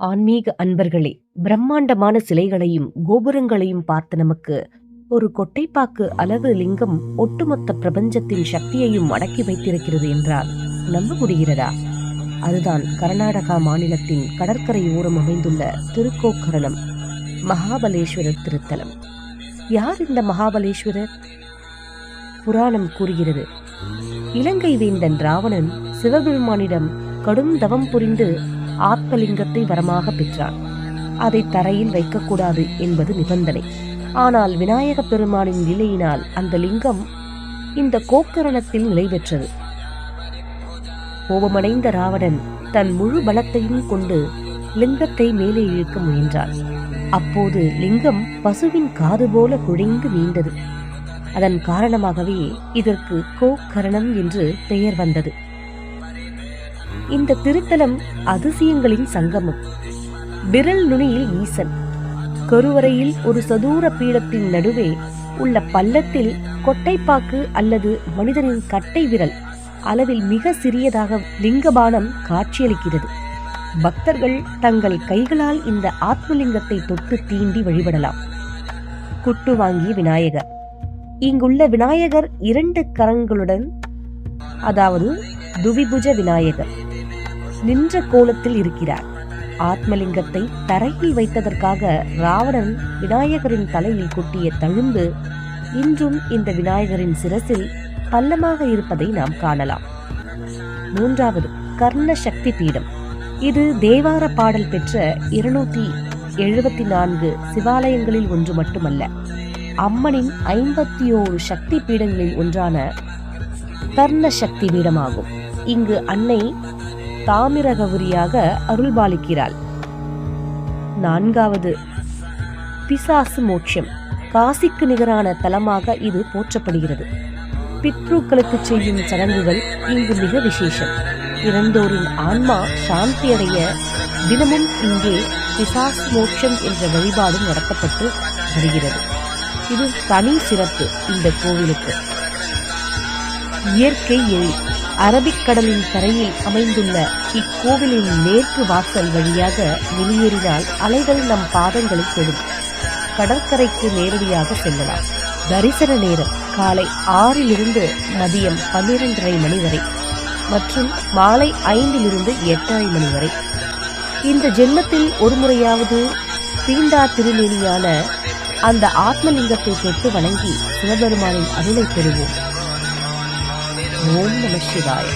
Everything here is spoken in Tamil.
ஆன்மீக அன்பர்களே, பிரம்மாண்டமான சிலைகளையும் கோபுரங்களையும் பார்த்த நமக்கு ஒரு கொட்டைப்பாக்கு அளவு லிங்கம் ஒட்டுமொத்த பிரபஞ்சத்தின் சக்தியையும் அடக்கி வைத்திருக்கிறது என்றால் நம்ப முடிகிறதா? அதுதான் கர்நாடகா மாநிலத்தின் கடற்கரை ஓரம் அமைந்துள்ள திருக்கோக்கரணம் மகாபலேஸ்வரர் திருத்தலம். யார் இந்த மகாபலேஸ்வரர்? புராணம் கூறுகிறது, இலங்கை வேந்தன் ராவணன் சிவபெருமானிடம் கடும் தவம் புரிந்து ஆத்மலிங்கத்தை வரமாக பெற்றான். அதை தரையில் வைக்கக்கூடாது என்பது நிபந்தனை. ஆனால் விநாயக பெருமானின் நிலையினால் அந்த லிங்கம் இந்த கோக்கரணத்தில் நிலை பெற்றது. கோபமடைந்த ராவணன் தன் முழு பலத்தையும் கொண்டு லிங்கத்தை மேலே இழுக்க முயன்றான். அப்போது லிங்கம் பசுவின் காது போல குழைந்து நீண்டது. அதன் காரணமாகவே இதற்கு கோக்கரணம் என்று பெயர் வந்தது. இந்த திருத்தலம் அதிசயங்களின் சங்கமம். விரல் நுனியில் ஈசன், கருவறையில் ஒரு சதூர பீடத்தின் நடுவே உள்ள பள்ளத்தில் கொட்டைப்பாக்கு அல்லது மனிதனின் கட்டை விரல் அளவில் மிக சிறியதாக லிங்கபானம் காட்சியளிக்கிறது. பக்தர்கள் தங்கள் கைகளால் இந்த ஆத்மலிங்கத்தை தொட்டு தீண்டி வழிபடலாம். குட்டு வாங்கிய விநாயகர். இங்குள்ள விநாயகர் 2 கரங்களுடன், அதாவது துவிபுஜ விநாயகர், நின்ற கோலத்தில் இருக்கிறார். ஆத்மலிங்கத்தை தரையில் வைத்ததற்காக ராவணன் விநாயகரின் தலையில் கொட்டிய தழும்பு இன்றும் இந்த விநாயகரின் சிரசில் பள்ளமாக இருப்பதை நாம் காணலாம். 3வது கர்ண சக்தி பீடம். இது தேவார பாடல் பெற்ற 274 சிவாலயங்களில் ஒன்று மட்டுமல்ல, அம்மனின் 51 சக்தி பீடங்களில் ஒன்றான கர்ண சக்தி பீடமாகும். இங்கு அன்னை தாமிரகவுரியாக அருள்பாலிக்கிறாள். 4வது பிசாசு மோட்சம். காசிக்கு நிகரான தலமாக இது போற்றப்படுகிறது. பித்ருக்களுக்கு செய்யும் சடங்குகள் இங்கு மிக விசேஷம். இறந்தோரின் ஆன்மா சாந்தி அடைய தினமும் இங்கே பிசாசு மோட்சம் என்ற வழிபாடு நடத்தப்பட்டு வருகிறது. இது தனி சிறப்பு இந்த கோவிலுக்கு. இயற்கை எழி. அரபிக்கடலின் கரையில் அமைந்துள்ள இக்கோவிலின் மேற்கு வாசல் வழியாக வெளியேறினால் அலைகள் நம் பாதங்களை தொடும். கடற்கரைக்கு நேரடியாக செல்லலாம். தரிசன நேரம் காலை 6 மதியம் 12:30 மணி வரை மற்றும் மாலை 5 8:30 மணி வரை. இந்த ஜென்மத்தில் ஒரு முறையாவது தீண்டா திருநெறியான அந்த ஆத்மலிங்கத்தை தொட்டு வணங்கி சிவபெருமானின் அருளை பெறுவோம். ஓம் நம சிவாய.